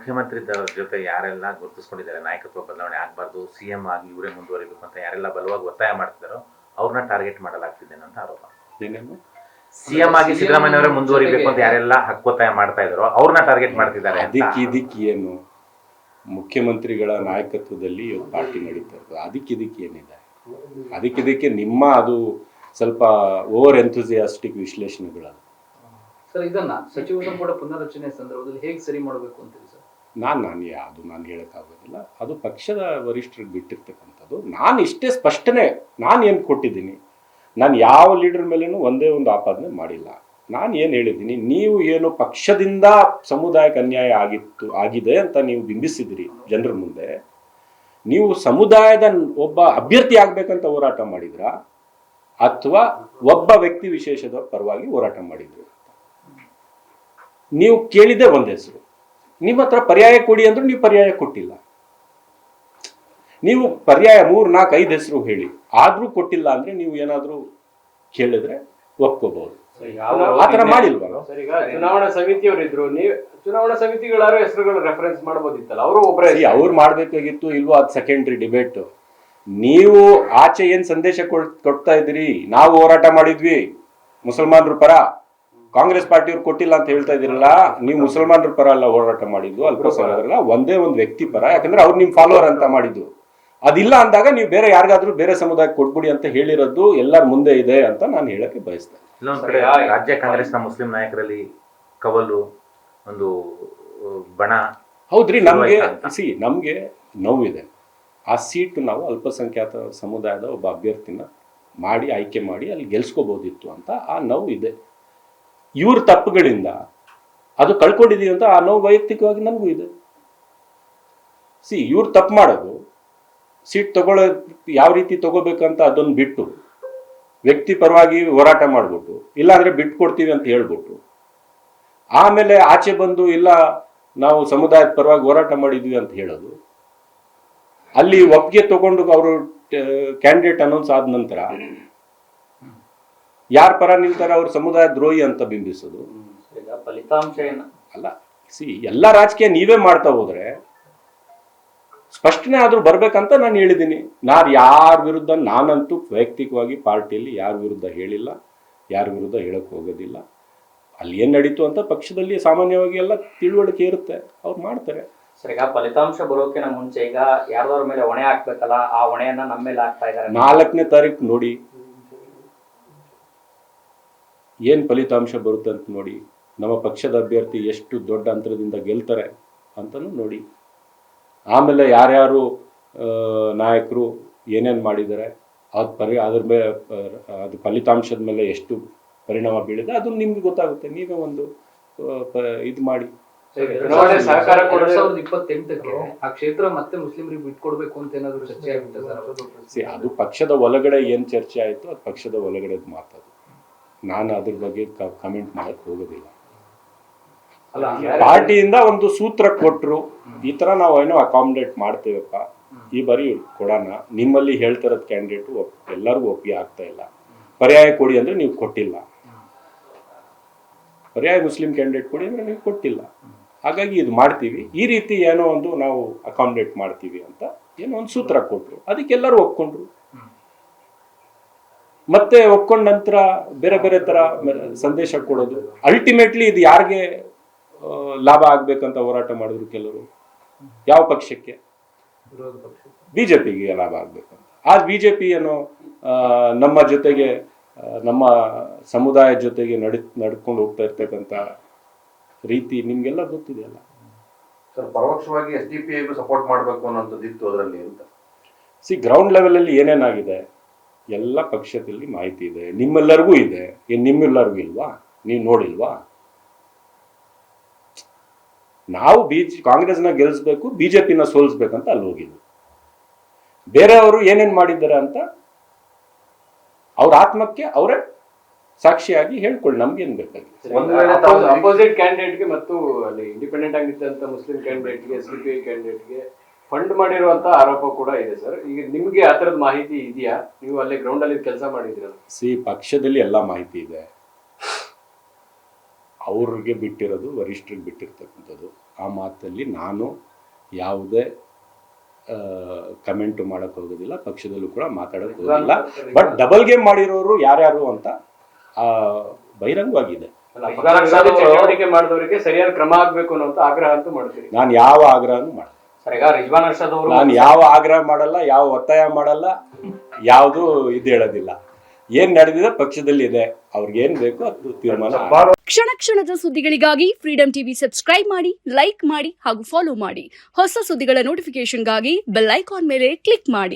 ಮುಖ್ಯಮಂತ್ರಿ ಜೊತೆ ಯಾರೆಲ್ಲ ಗುರುತಿಸ್ಕೊಂಡಿದ್ದಾರೆ ನಾಯಕತ್ವ ಬದಲಾವಣೆ ಆಗಬಾರ್ದು, ಸಿಎಂ ಆಗಿ ಇವರೇ ಮುಂದುವರಿಬೇಕು ಅಂತ ಯಾರೆಲ್ಲ ಬಲವಾಗಿ ಒತ್ತಾಯ ಮಾಡ್ತಿದ್ದಾರೋ ಅವ್ರನ್ನ ಟಾರ್ಗೆಟ್ ಮಾಡಲಾಗ್ತಿದೆ ಅಂತ ಆರೋಪ. ಸಿಎಂ ಆಗಿ ಸಿದ್ದರಾಮಯ್ಯ ಅವರೇ ಮುಂದುವರಿಬೇಕು ಅಂತ ಯಾರೆಲ್ಲ ಹಕ್ಕೊತ್ತಾಯ ಮಾಡ್ತಾ ಇದ್ದಾರೋ ಅವ್ರನ್ನ ಟಾರ್ಗೆಟ್ ಮಾಡ್ತಿದ್ದಾರೆ. ಇದಕ್ಕೆ ಏನು ಮುಖ್ಯಮಂತ್ರಿಗಳ ನಾಯಕತ್ವದಲ್ಲಿ ಪಾರ್ಟಿ ನಡೀತಾ ಇರೋದು, ಅದಕ್ಕೆ ಏನಿದೆ, ಅದಕ್ಕೆ ನಿಮ್ಮ ಅದು ಸ್ವಲ್ಪ ಓವರ್ ಎಂಥೂಸಿಯಾಸ್ಟಿಕ್ ವಿಶ್ಲೇಷಣೆಗಳು. ಸರ್, ಇದನ್ನ ಸಚಿವ ಸಂಪುಟ ಪುನರ್ರಚನೆ ಸಂದರ್ಭದಲ್ಲಿ ಹೇಗೆ ಸರಿ ಮಾಡಬೇಕು ಅಂತೀರಿ ಸರ್? ನಾನು ಹೇಳೋಕ್ಕಾಗೋದಿಲ್ಲ, ಅದು ಪಕ್ಷದ ವರಿಷ್ಠರಿಗೆ ಬಿಟ್ಟಿರ್ತಕ್ಕಂಥದ್ದು. ನಾನು ಇಷ್ಟೇ ಸ್ಪಷ್ಟನೆ ನಾನು ಏನು ಕೊಟ್ಟಿದ್ದೀನಿ, ನಾನು ಯಾವ ಲೀಡರ್ ಮೇಲೇನೂ ಒಂದೇ ಒಂದು ಆಪಾದನೆ ಮಾಡಿಲ್ಲ. ನಾನು ಏನು ಹೇಳಿದ್ದೀನಿ, ನೀವು ಏನು ಪಕ್ಷದಿಂದ ಸಮುದಾಯಕ್ಕೆ ಅನ್ಯಾಯ ಆಗಿದೆ ಅಂತ ನೀವು ಬಿಂಬಿಸಿದಿರಿ ಜನರ ಮುಂದೆ, ನೀವು ಸಮುದಾಯದ ಒಬ್ಬ ಅಭ್ಯರ್ಥಿ ಆಗ್ಬೇಕಂತ ಹೋರಾಟ ಮಾಡಿದ್ರ ಅಥವಾ ಒಬ್ಬ ವ್ಯಕ್ತಿ ವಿಶೇಷದ ಪರವಾಗಿ ಹೋರಾಟ ಮಾಡಿದ್ರು? ನೀವು ಕೇಳಿದ್ದೆ ಒಂದ್ ಹೆಸರು, ನಿಮ್ಮ ಹತ್ರ ಪರ್ಯಾಯ ಕೊಡಿ ಅಂದ್ರೆ ನೀವು ಪರ್ಯಾಯ ಕೊಟ್ಟಿಲ್ಲ. ನೀವು ಪರ್ಯಾಯ 3, 4, 5 ಹೆಸರು ಹೇಳಿ ಆದ್ರೂ ಕೊಟ್ಟಿಲ್ಲ ಅಂದ್ರೆ ನೀವು ಏನಾದ್ರೂ ಕೇಳಿದ್ರೆ ಒಪ್ಕೋಬಹುದು. ಆತರ ಮಾಡಿಲ್ವಲ್ಲ. ಚುನಾವಣಾ ಸಮಿತಿಯವರು ಇದ್ರು, ನೀವು ಚುನಾವಣಾ ಸಮಿತಿಗಳಾರು ಹೆಸರುಗಳು ರೆಫರೆನ್ಸ್ ಮಾಡಬಹುದಿತ್ತಲ್ಲ, ಅವರು ಒಬ್ಬರೇ ಅವ್ರು ಮಾಡ್ಬೇಕಾಗಿತ್ತು ಇಲ್ವೋ ಅದು ಸೆಕೆಂಡ್ರಿ ಡಿಬೇಟ್. ನೀವು ಆಚೆ ಏನ್ ಸಂದೇಶ ಕೊಡ್ತಾ ಇದ್ದೀರಿ, ನಾವು ಹೋರಾಟ ಮಾಡಿದ್ವಿ ಮುಸಲ್ಮಾನರ ಪರ, ಕಾಂಗ್ರೆಸ್ ಪಾರ್ಟಿಯವ್ರು ಕೊಟ್ಟಿಲ್ಲ ಅಂತ ಹೇಳ್ತಾ ಇದಿರಲ್ಲ, ನೀವು ಮುಸಲ್ಮಾನರ ಪರ ಅಲ್ಲ ಹೋರಾಟ ಮಾಡಿದ್ದು, ಅಲ್ಪಸಂಖ್ಯಾತರಲ್ಲ, ಒಂದೇ ಒಂದು ವ್ಯಕ್ತಿ ಪರ, ಯಾಕಂದ್ರೆ ಅವ್ರು ನಿಮ್ ಫಾಲೋವರ್ ಅಂತ ಮಾಡಿದ್ದು. ಅದಿಲ್ಲ ಅಂದಾಗ ನೀವು ಬೇರೆ ಯಾರಿಗಾದ್ರೂ ಬೇರೆ ಸಮುದಾಯಕ್ಕೆ ಕೊಟ್ಬಿಡಿ ಅಂತ ಹೇಳಿರೋದು ಎಲ್ಲರ ಮುಂದೆ ಇದೆ ಅಂತ ನಾನು ಹೇಳಕ್ಕೆ ಬಯಸ್ತೇನೆ. ಇಲ್ಲೊಂದ್ ಕಡೆ ರಾಜ್ಯ ಕಾಂಗ್ರೆಸ್ನ ಮುಸ್ಲಿಂ ನಾಯಕರಲ್ಲಿ ಕವಲು ಒಂದು ಬಣ. ಹೌದ್ರಿ, ನಮ್ಗೆ ನೋವಿದೆ. ಆ ಸೀಟು ನಾವು ಅಲ್ಪಸಂಖ್ಯಾತ ಸಮುದಾಯದ ಒಬ್ಬ ಅಭ್ಯರ್ಥಿನ ಮಾಡಿ ಆಯ್ಕೆ ಮಾಡಿ ಅಲ್ಲಿ ಗೆಲ್ಸ್ಕೋಬಹುದಿತ್ತು ಅಂತ ಆ ನೋವು ಇದೆ. ಇವ್ರ ತಪ್ಪುಗಳಿಂದ ಅದು ಕಳ್ಕೊಂಡಿದೀವಿ ಅಂತ ಆ ನೋವು ವೈಯಕ್ತಿಕವಾಗಿ ನಮಗೂ ಇದೆ. ಇವ್ರು ತಪ್ಪು ಮಾಡೋದು, ಸೀಟ್ ತಗೊಳ್ಳೋ ಯಾವ ರೀತಿ ತಗೋಬೇಕಂತ ಅದನ್ನು ಬಿಟ್ಟು ವ್ಯಕ್ತಿ ಪರವಾಗಿ ಹೋರಾಟ ಮಾಡ್ಬಿಟ್ಟು, ಇಲ್ಲಾಂದ್ರೆ ಬಿಟ್ಟು ಕೊಡ್ತೀವಿ ಅಂತ ಹೇಳ್ಬಿಟ್ಟು, ಆಮೇಲೆ ಆಚೆ ಬಂದು ಇಲ್ಲ ನಾವು ಸಮುದಾಯದ ಪರವಾಗಿ ಹೋರಾಟ ಮಾಡಿದ್ವಿ ಅಂತ ಹೇಳೋದು, ಅಲ್ಲಿ ಒಪ್ಪಿಗೆ ತಗೊಂಡು ಅವರು ಕ್ಯಾಂಡಿಡೇಟ್ ಅನೌನ್ಸ್ ಆದ ನಂತರ ಯಾರ ಪರ ನಿಲ್ತಾರೆ ಅವ್ರ ಸಮುದಾಯ ದ್ರೋಹಿ ಅಂತ ಬಿಂಬಿಸೋದು. ಫಲಿತಾಂಶ ಏನು ಅಲ್ಲ, ಎಲ್ಲ ರಾಜಕೀಯ ನೀವೇ ಮಾಡ್ತಾ ಹೋದ್ರೆ ಸ್ಪಷ್ಟನೆ ಆದ್ರೂ ಬರ್ಬೇಕಂತ ನಾನು ಹೇಳಿದ್ದೀನಿ. ಯಾರ ವಿರುದ್ಧ, ನಾನಂತೂ ವೈಯಕ್ತಿಕವಾಗಿ ಪಾರ್ಟಿಯಲ್ಲಿ ಯಾರ ವಿರುದ್ಧ ಹೇಳಿಲ್ಲ, ಯಾರ ವಿರುದ್ಧ ಹೇಳಕ್ ಹೋಗೋದಿಲ್ಲ. ಅಲ್ಲಿ ಏನ್ ನಡೀತು ಅಂತ ಪಕ್ಷದಲ್ಲಿ ಸಾಮಾನ್ಯವಾಗಿ ಎಲ್ಲ ತಿಳುವಳಿಕೆ ಇರುತ್ತೆ, ಅವ್ರು ಮಾಡ್ತಾರೆ. ಸರ್, ಈಗ ಫಲಿತಾಂಶ ಬರೋಕಿನ ಮುಂಚೆ ಈಗ ಯಾರ್ದವ್ರ ಮೇಲೆ ಹೊಣೆ ಹಾಕ್ಬೇಕಲ್ಲ, ಆ ಹೊಣೆಯನ್ನ ನಮ್ಮ ಮೇಲೆ ಹಾಕ್ತಾ ಇದ್ದಾರೆ. 4ನೇ ತಾರೀಕು ನೋಡಿ ಏನ್ ಫಲಿತಾಂಶ ಬರುತ್ತೆ ಅಂತ ನೋಡಿ, ನಮ್ಮ ಪಕ್ಷದ ಅಭ್ಯರ್ಥಿ ಎಷ್ಟು ದೊಡ್ಡ ಅಂತರದಿಂದ ಗೆಲ್ತಾರೆ ಅಂತನೂ ನೋಡಿ. ಆಮೇಲೆ ಯಾರ್ಯಾರು ನಾಯಕರು ಏನೇನು ಮಾಡಿದ್ದಾರೆ ಅದ್ರ ಮೇಲೆ ಅದು ಫಲಿತಾಂಶದ ಮೇಲೆ ಎಷ್ಟು ಪರಿಣಾಮ ಬೀಳಿದೆ ಅದು ನಿಮ್ಗೆ ಗೊತ್ತಾಗುತ್ತೆ. ನೀವೇ ಒಂದು ಇದು ಮಾಡಿ. ಸರ್ಕಾರ 2028ಕ್ಕೆ ಆ ಕ್ಷೇತ್ರ ಮತ್ತೆ ಮುಸ್ಲಿಮರಿಗೆ ಬಿಟ್ಕೊಡ್ಬೇಕು ಅಂತ ಏನಾದ್ರು ಚರ್ಚೆ ಆಗುತ್ತೆ ಸರ್? ಅದು ಪಕ್ಷದ ಒಳಗಡೆ ಏನ್ ಚರ್ಚೆ ಆಯ್ತು ಅದು ಪಕ್ಷದ ಒಳಗಡೆ ಮಾತದು. ನಾನು ಅದ್ರ ಬಗ್ಗೆ ಕಮೆಂಟ್ ಮಾಡಕ್ ಹೋಗೋದಿಲ್ಲ. ಪಾರ್ಟಿಯಿಂದ ಒಂದು ಸೂತ್ರ ಕೊಟ್ರು, ಈ ತರ ನಾವು ಏನೋ ಅಕಾಮಿಡೇಟ್ ಮಾಡ್ತೇವಪ್ಪ, ಈ ಬಾರಿ ಕೊಡೋಣ, ನಿಮ್ಮಲ್ಲಿ ಹೇಳ್ತಿರೋದ್ ಕ್ಯಾಂಡಿಡೇಟ್ ಎಲ್ಲರಿಗೂ ಒಪ್ಪಿಗೆ ಆಗ್ತಾ ಇಲ್ಲ, ಪರ್ಯಾಯ ಕೊಡಿ ಅಂದ್ರೆ ನೀವು ಕೊಟ್ಟಿಲ್ಲ, ಪರ್ಯಾಯ ಮುಸ್ಲಿಂ ಕ್ಯಾಂಡಿಡೇಟ್ ಕೊಡಿ ಅಂದ್ರೆ ನೀವು ಕೊಟ್ಟಿಲ್ಲ, ಹಾಗಾಗಿ ಇದು ಮಾಡ್ತೀವಿ, ಈ ರೀತಿ ಏನೋ ಒಂದು ನಾವು ಅಕಾಮಿಡೇಟ್ ಮಾಡ್ತೀವಿ ಅಂತ ಏನೋ ಒಂದು ಸೂತ್ರ ಕೊಟ್ರು, ಅದಕ್ಕೆಲ್ಲರೂ ಒಪ್ಕೊಂಡ್ರು. ಮತ್ತೆ ಒಪ್ಕೊಂಡ ನಂತರ ಬೇರೆ ಬೇರೆ ತರ ಸಂದೇಶ ಕೊಡೋದು. ಅಲ್ಟಿಮೇಟ್ಲಿ ಇದು ಯಾರಿಗೆ ಲಾಭ ಆಗ್ಬೇಕಂತ ಹೋರಾಟ ಮಾಡಿದ್ರು ಕೆಲವರು, ಯಾವ ಪಕ್ಷಕ್ಕೆ? ಬಿಜೆಪಿಗೆ ಲಾಭ ಆಗ್ಬೇಕಂತ. ಆ ಬಿಜೆಪಿ ಏನೋ ನಮ್ಮ ಜೊತೆಗೆ, ನಮ್ಮ ಸಮುದಾಯ ಜೊತೆಗೆ ನಡ್ಕೊಂಡು ಹೋಗ್ತಾ ಇರ್ತಕ್ಕಂಥ ರೀತಿ ನಿಮ್ಗೆಲ್ಲ ಗೊತ್ತಿದೆಯಲ್ಲ ಸರ್. ಪರೋಕ್ಷವಾಗಿ SDPI ಸಪೋರ್ಟ್ ಮಾಡಬೇಕು ಅನ್ನೋಂಥದ್ದಿತ್ತು ಅದರಲ್ಲಿ ಅಂತ. ಗ್ರೌಂಡ್ ಲೆವೆಲ್ ಅಲ್ಲಿ ಏನೇನಾಗಿದೆ ಎಲ್ಲ ಪಕ್ಷದಲ್ಲಿ ಮಾಹಿತಿ ಇದೆ, ನಿಮ್ಮೆಲ್ಲರಿಗೂ ಇದೆ. ನಿಮ್ಮೆಲ್ಲರಿಗೂ ಇಲ್ವಾ? ನೀವು ನೋಡಿಲ್ವಾ? ನಾವು ಕಾಂಗ್ರೆಸ್ನ ಗೆಲ್ಲಿಸ್ಬೇಕು, ಬಿಜೆಪಿನ ಸೋಲಿಸ್ಬೇಕಂತ ಅಲ್ಲಿ ಹೋಗಿದ್ವಿ. ಬೇರೆಯವರು ಏನೇನ್ ಮಾಡಿದ್ದಾರೆ ಅಂತ ಅವ್ರ ಆತ್ಮಕ್ಕೆ ಅವರೇ ಸಾಕ್ಷಿಯಾಗಿ ಹೇಳ್ಕೊಳ್ಳಿ, ನಮ್ಗೇನ್ ಬೇಕಾಗಿತ್ತು. ಅಪೋಸಿಟ್ ಕ್ಯಾಂಡಿಡೇಟ್ಗೆ ಮತ್ತು ಅಲ್ಲಿ ಇಂಡಿಪೆಂಡೆಂಟ್ ಆಗಿದ್ದಂತ ಮುಸ್ಲಿಂ ಕ್ಯಾಂಡಿಡೇಟ್ಗೆ, SDPI ಕ್ಯಾಂಡಿಡೇಟ್ಗೆ ಫಂಡ್ ಮಾಡಿರುವಂತ ಆರೋಪ ಕೂಡ ಇದೆ ಸರ್. ಈಗ ನಿಮ್ಗೆ ಆ ತರದ ಮಾಹಿತಿ ಇದೆಯಾ? ನೀವು ಅಲ್ಲಿ ಗ್ರೌಂಡ್ ಅಲ್ಲಿ ಕೆಲಸ ಮಾಡಿದ್ರಲ್ಲ. ಪಕ್ಷದಲ್ಲಿ ಎಲ್ಲ ಮಾಹಿತಿ ಇದೆ. ಅವ್ರಿಗೆ ಬಿಟ್ಟಿರೋದು ವರಿಷ್ಠರಿಗೆ ಬಿಟ್ಟಿರ್ತಕ್ಕಂಥದ್ದು. ಆ ಮಾತಲ್ಲಿ ನಾನು ಯಾವುದೇ ಕಮೆಂಟ್ ಮಾಡೋಕ್ಕೆ ಹೋಗೋದಿಲ್ಲ, ಪಕ್ಷದಲ್ಲೂ ಕೂಡ ಮಾತಾಡೋಕ್ಕೆ ಹೋಗೋದಿಲ್ಲ. ಬಟ್ ಡಬಲ್ ಗೇಮ್ ಮಾಡಿರೋರು ಯಾರ್ಯಾರು ಅಂತ ಬಹಿರಂಗವಾಗಿದೆ. ಚಟುವಟಿಕೆ ಮಾಡಿದವರಿಗೆ ಸರಿಯಾದ ಕ್ರಮ ಆಗ್ಬೇಕು ಅನ್ನೋ ಆಗ್ರಹ ಅಂತೂ ಮಾಡ್ತೀರಿ. ನಾನು ಯಾವ ಆಗ್ರಹನೂ ಮಾಡಲ್ಲ ಸರ್. ಈಗ ರಿಜ್ವಾನ್ ಅರ್ಷದ್ ಅವರು ನಾನು ಯಾವ ಆಗ್ರಹ ಮಾಡಲ್ಲ, ಯಾವ ಒತ್ತಾಯ ಮಾಡಲ್ಲ, ಯಾವುದು ಇದು ಹೇಳೋದಿಲ್ಲ. ಏನ್ ನಡೆದಿದೆ ಪಕ್ಷದಲ್ಲಿ ಇದೆ, ಅವ್ರಿಗೆ ಏನ್ ಬೇಕೋ ಅದು ತೀರ್ಮಾನ. ಕ್ಷಣ ಕ್ಷಣದ ಸುದ್ದಿಗಳಿಗಾಗಿ ಫ್ರೀಡಂ ಟಿವಿ ಸಬ್ಸ್ಕ್ರೈಬ್ ಮಾಡಿ, ಲೈಕ್ ಮಾಡಿ ಹಾಗೂ ಫಾಲೋ ಮಾಡಿ. ಹೊಸ ಸುದ್ದಿಗಳ ನೋಟಿಫಿಕೇಶನ್ಗಾಗಿ ಬೆಲ್ ಐಕಾನ್ ಮೇಲೆ ಕ್ಲಿಕ್ ಮಾಡಿ.